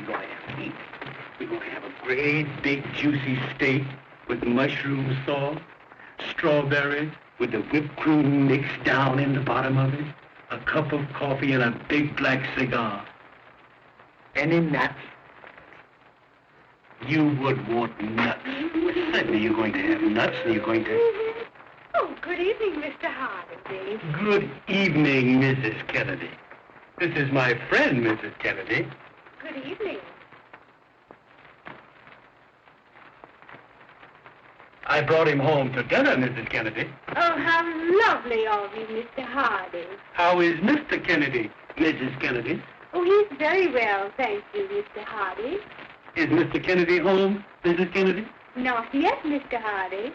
we're going to have to eat. We're going to have a great big juicy steak with mushroom sauce, strawberries with the whipped cream mixed down in the bottom of it, a cup of coffee and a big black cigar. Any nuts? You would want nuts. Well, certainly you're going to have nuts and you're going to... Oh, good evening, Mr. Hardy. Good evening, Mrs. Kennedy. This is my friend, Mrs. Kennedy. Good evening. I brought him home to dinner, Mrs. Kennedy. Oh, how lovely of you, Mr. Hardy. How is Mr. Kennedy, Mrs. Kennedy? Oh, he's very well, thank you, Mr. Hardy. Is Mr. Kennedy home, Mrs. Kennedy? Not yet, Mr. Hardy.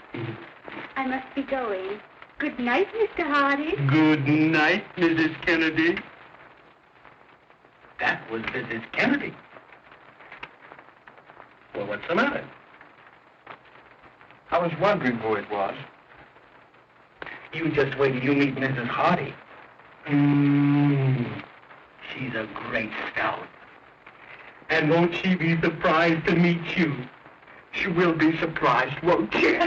I must be going. Good night, Mr. Hardy. Good night, Mrs. Kennedy. That was Mrs. Kennedy. Well, what's the matter? I was wondering who it was. You just wait till you meet Mrs. Hardy. She's a great scout. And won't she be surprised to meet you? She will be surprised, won't she?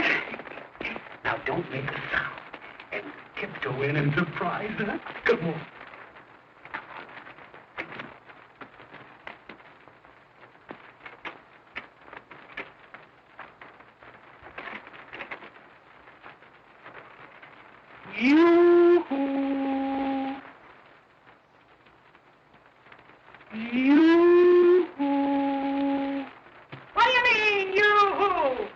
Now, don't make a sound. And tiptoe in and surprise her. Come on. Yoo-hoo! Yoo-hoo! What do you mean, yoo-hoo?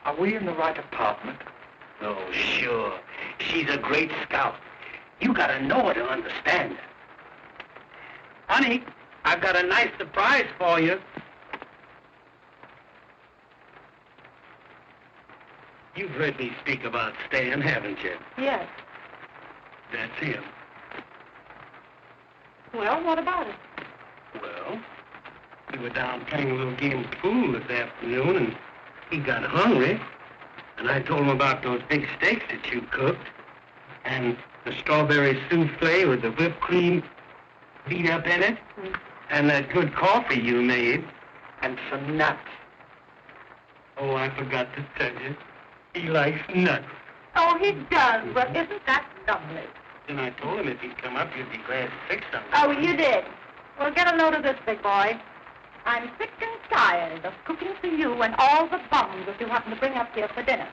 Are we in the right apartment? Oh, sure. She's a great scout. You gotta know her to understand her. Honey, I've got a nice surprise for you. You've heard me speak about Stan, haven't you? Yes. That's him. Well, what about it? Well, we were down playing a little game of pool this afternoon, and he got hungry. And I told him about those big steaks that you cooked, and the strawberry souffle with the whipped cream beat up in it, and that good coffee you made, and some nuts. Oh, I forgot to tell you. He likes nuts. Oh, he does. Well, isn't that lovely? Then I told him if he'd come up, you'd be glad to fix something. Oh, you did. Well, get a load of this, big boy. I'm sick and tired of cooking for you and all the bums that you happen to bring up here for dinner.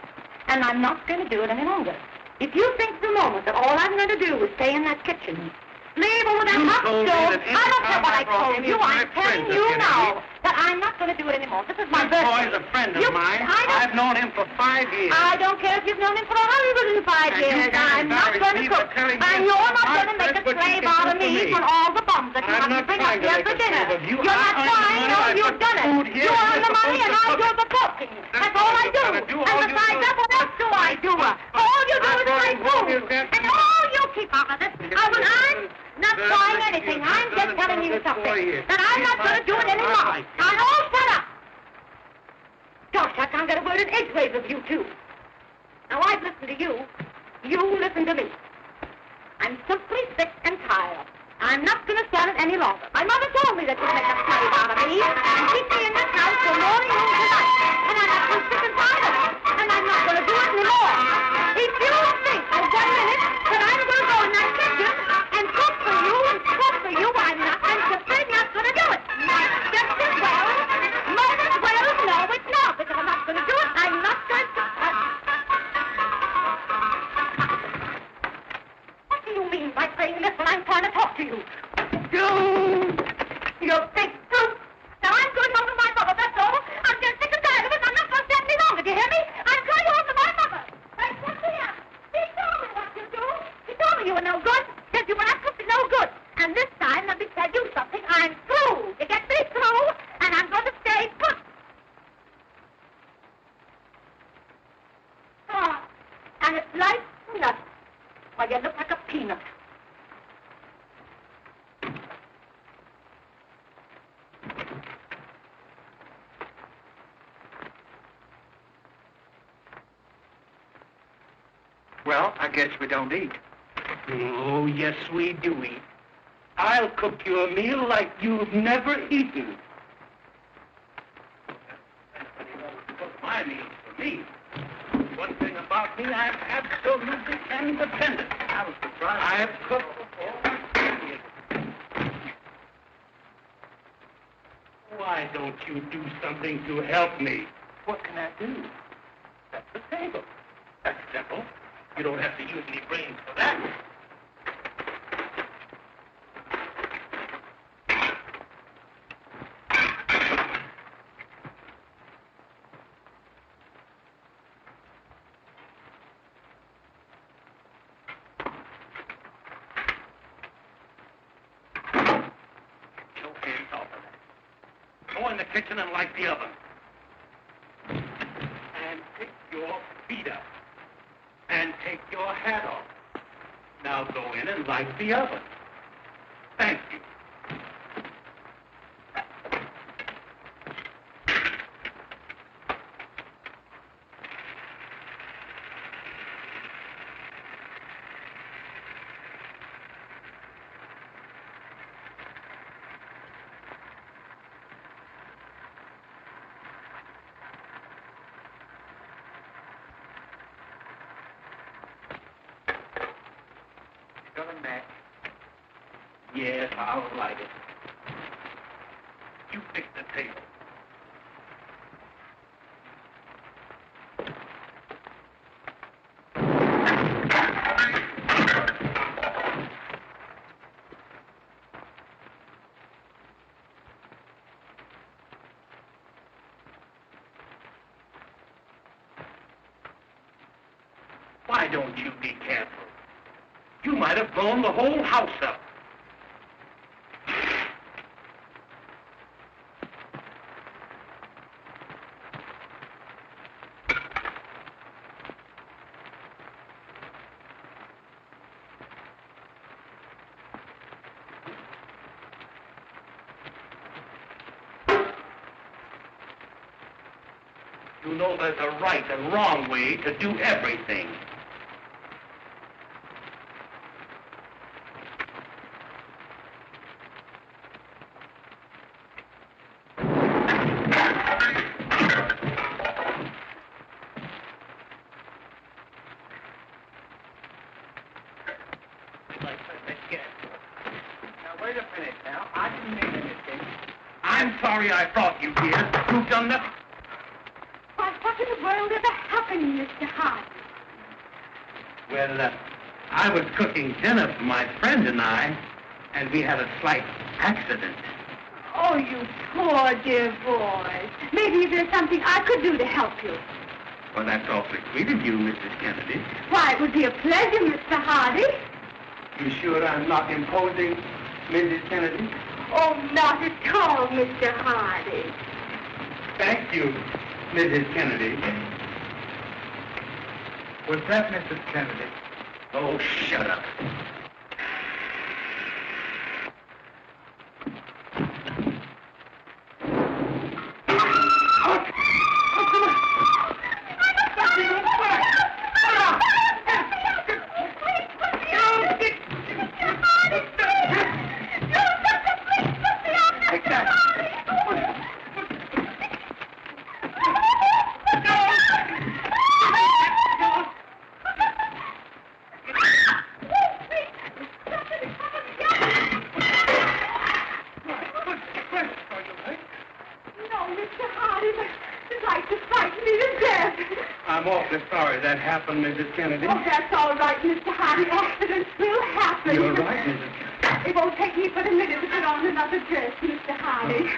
And I'm not going to do it any longer. If you think for a moment that all I'm going to do is stay in that kitchen, leave over that hot stove, I don't care what I told you. I'm telling you now that I'm not going to do it anymore. This is my birthday. This boy's a friend of mine. I've known him for 5 years. I don't care if you've known him for 105 years. I'm not going to cook. And you're not going to make a slave out of me for all the bums that you have to bring up here for dinner. You're not trying. No, you've done it. You earn the money and I do the cooking. That's all I do. And besides that, what else do I do? All you do is play food. And all you keep out of this. I'm not trying anything. I'm just telling you something. That I'm not going to do it anymore. Now, all shut up. Gosh, I can't get a word in edgeways with you two. Now, I've listened to you. You listen to me. I'm simply sick and tired. I'm not going to stand it any longer. My mother told me that you'd make a slave out of me and keep me in this house till morning and tonight. And I'm not so sick and tired of it. And I'm not going to do it anymore. If you think for 1 minute that I'm going to go in that kitchen and cook for you and cook for you, I'm simply not going to do it. Just as well. Might as well. No, it's not, because I'm not going to do it. I'm not going to... What do you mean by saying this when I'm trying to talk to you? You big brute. Now, I'm going home to my mother, that's all. I'm just sick and tired of it. I'm not going to stand any longer. Do you hear me? I'm going home to my mother. That's what's here. He told me what to do. He told me you were no good. Said you were not cooking no good. And this time, let me tell you something. I'm through. You get me through? And I'm going to stay put. Oh, and it's like nothing. Why, you look like a peanut. Well, I guess we don't eat. Oh, yes, we do eat. I'll cook you a meal like you've never eaten. Cook my meals for me. One thing about me, I'm absolutely independent. I was surprised. I've cooked before. Why don't you do something to help me? What can I do? Set the table. That's simple. You don't have to use any brains for that. Go in the kitchen and light the oven. And pick your feet up. And take your hat off. Now go in and light the oven. Thank you. Got a match? Yes, I'll light it. You fix the table. Why don't you be careful? You might have blown the whole house up. You know there's a right and wrong way to do everything. Now, wait a minute now. I didn't mean anything. I'm sorry I brought you here. You've done nothing. Why, what in the world ever happened, Mr. Hart? Well, I was cooking dinner for my friend and I, and we had a slight accident. Oh, you poor dear boy. Maybe there's something I could do to help you. Well, that's awfully sweet of you, Mrs. Kennedy. Why, it would be a pleasure, Mr. Hardy. You sure I'm not imposing, Mrs. Kennedy? Oh, not at all, Mr. Hardy. Thank you, Mrs. Kennedy. Was that Mrs. Kennedy? Oh, shut up. I'm awfully sorry that happened, Mrs. Kennedy. Oh, that's all right, Mr. Hardy. Accidents will happen. You're right, Mrs. Kennedy. It won't take me but a minute to put on another dress, Mr. Hardy.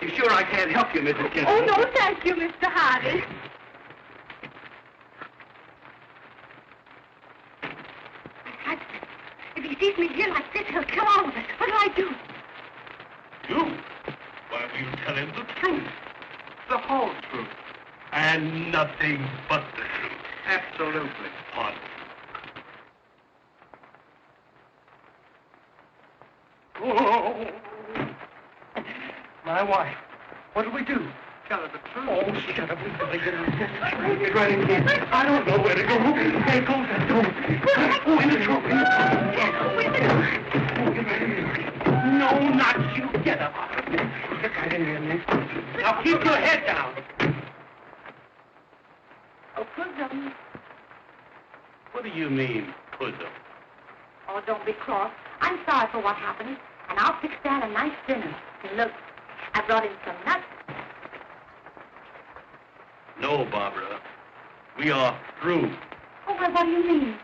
You sure I can't help you, Mrs. Kennedy? Oh, no, thank you, Mr. Hardy. If he sees me here like this, he'll kill all of us. What'll I do? You? Why, you tell him the truth. The whole truth. And nothing but the truth. Absolutely. Pardon. Oh, my wife. What do we do? Tell her the truth. Oh, shut up. We've got to get out of this. Get right in here. I don't know where to go. There goes that door. In the trunk. No, not you. Get up. Get right in here, miss. Now keep your head down. Oh, Pussum. What do you mean, Pussum? Oh, don't be cross. I'm sorry for what happened, and I'll fix Dad a nice dinner. And look, I brought in some nuts. No, Barbara. We are through. Oh, well, what do you mean?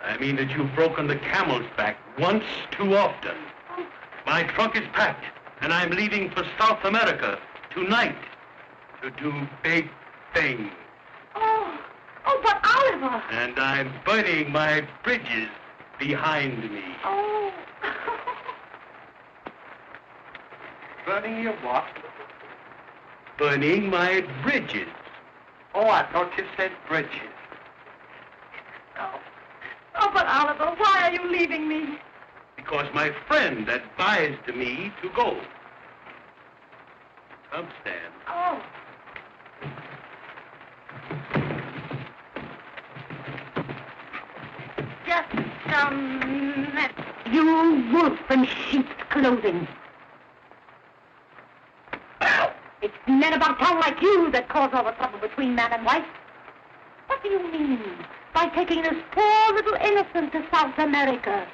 I mean that you've broken the camel's back once too often. Oh. My trunk is packed, and I'm leaving for South America tonight to do big things. Oh, but Oliver! And I'm burning my bridges behind me. Oh. Burning your what? Burning my bridges. Oh, I thought you said bridges. Oh, but Oliver, why are you leaving me? Because my friend advised me to go. Come, Stan. Oh. Just you wolf in sheep's clothing. It's men about town like you that cause all the trouble between man and wife. What do you mean by taking this poor little innocent to South America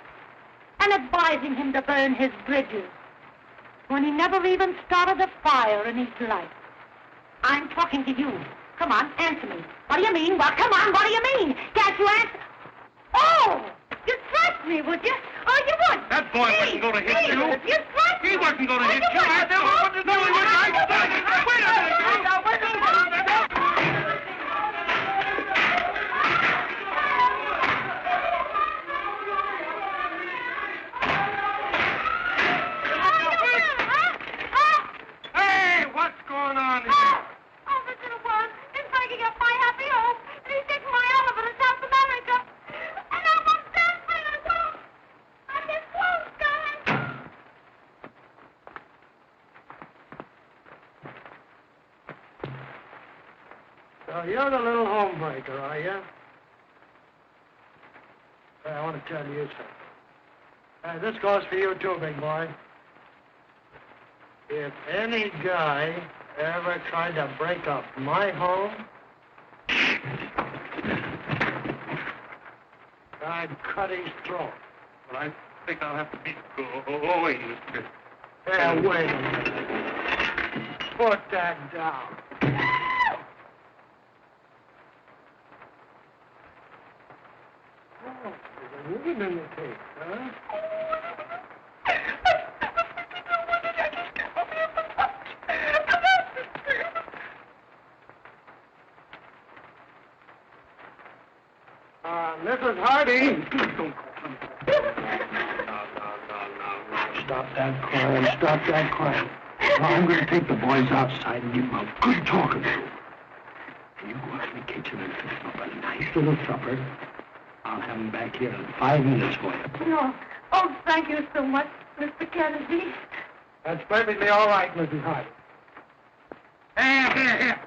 and advising him to burn his bridges when he never even started a fire in his life? I'm talking to you. Come on, answer me. What do you mean? Well, come on, what do you mean? Can't you answer? Oh, you'd thrust me, would you? Oh, you would. That boy wasn't going to hit you. You'd thrust me. He wasn't going to hit you. I never wanted to do it. Wait a minute. Hey, what's going on here? Oh, this little one is breaking up my happy home, and he's taking my Oliver to South America. And I'm upset for the dog. I get close, guys. So you're the little homebreaker, are you? Hey, I want to tell you something. This goes for you too, big boy. If any guy ever tried to break up my home, I'd cut his throat. Well, I think I'll have to be going, Mr. Hey, wait a minute. Put that down. Oh, there's a woman in the tape, huh? Mrs. Hardy. Don't No. Stop that crying. Stop that crying. Now, I'm going to take the boys outside and give them a good talking to. And you go out to the kitchen and fix them up a nice little supper. I'll have them back here in 5 minutes for you. No. Oh, thank you so much, Mr. Kennedy. That's perfectly all right, Mrs. Hardy. Here.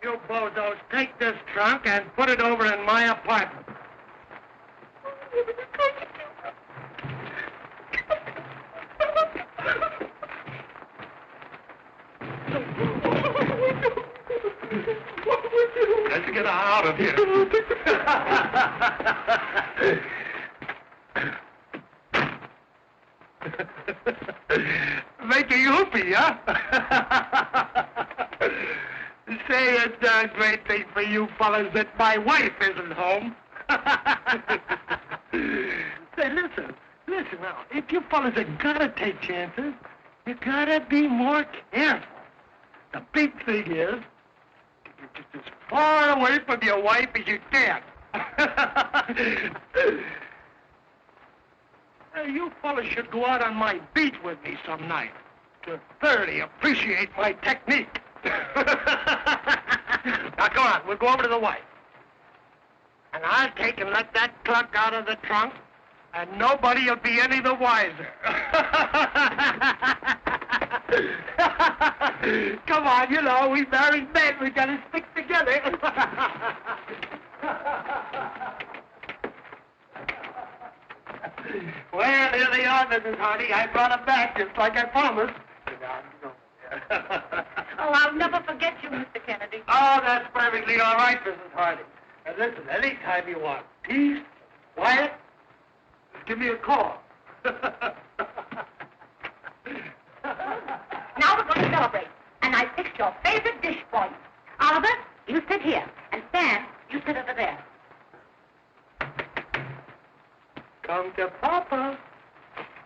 You bozos, take this trunk and put it over in my apartment. Let's get out of here. Making whoopee, huh? Say, it's a great thing for you fellas that my wife isn't home. Say, listen now. If you fellas are gonna take chances, you gotta be more careful. The big thing is, you're just as far away from your wife as you can. Hey, you fellas should go out on my beat with me some night to thoroughly appreciate my technique. Now, come on, we'll go over to the wife. And I'll take and let that cluck out of the trunk, and nobody will be any the wiser. Come on, you know, we married men, we gotta stick together. Well, here they are, Mrs. Hardy. I brought them back just like I promised. Oh, I'll never forget you, Mr. Kennedy. Oh, that's perfectly all right, Mrs. Hardy. And listen, anytime you want peace, quiet, just give me a call. Now we're going to celebrate. And I fixed your favorite dish for you. Oliver, you sit here. And Stan, you sit over there. Come to Papa.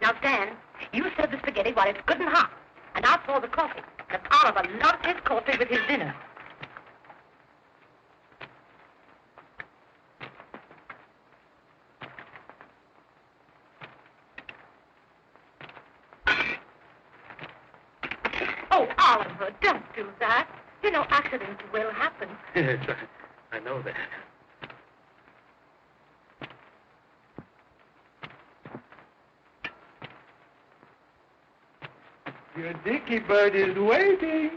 Now, Stan, you serve the spaghetti while it's good and hot. And I'll pour the coffee. Because Oliver loves his coffee with his dinner. Oh, Oliver, don't do that. You know, accidents will happen. Yes, I know that. Your dicky bird is waiting.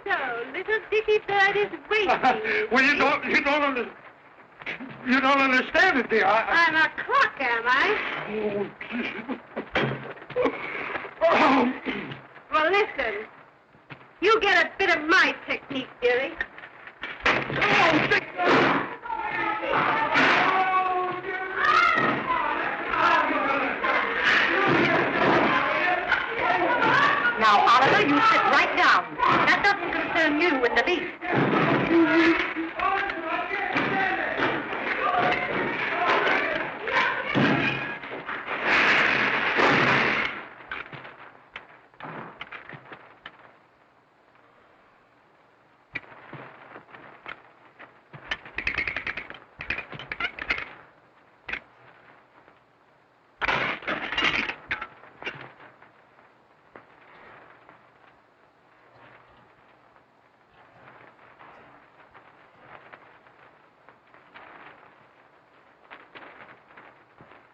So, little dicky bird is waiting. Well, you don't understand it, dear. I'm a clock, am I? Well, listen. You get a bit of my technique, dearie. Now, Oliver, you sit right down. That doesn't concern you in the least.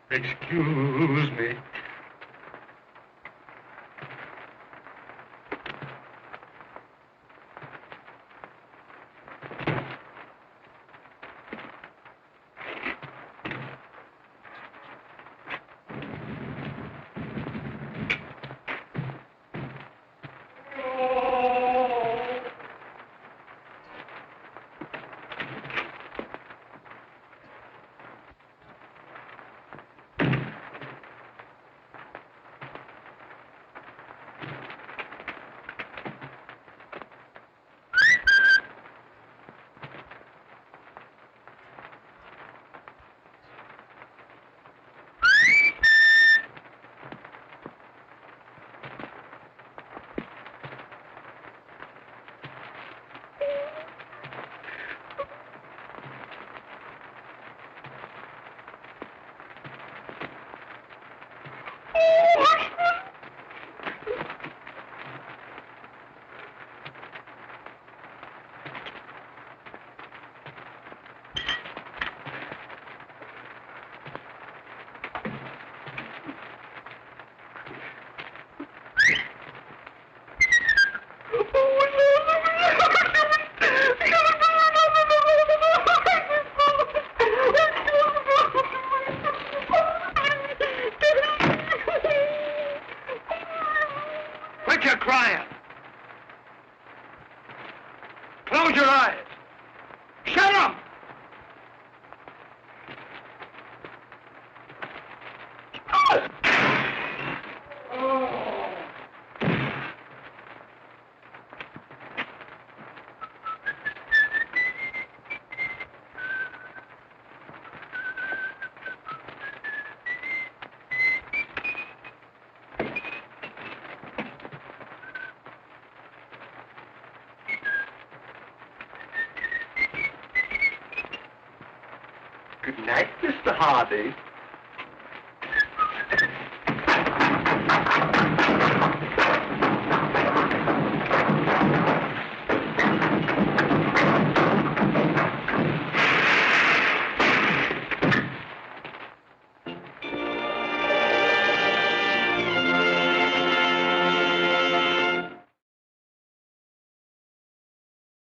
Excuse me. Quit your crying. Close your eyes. Shut up! Good night, Mr. Hardy.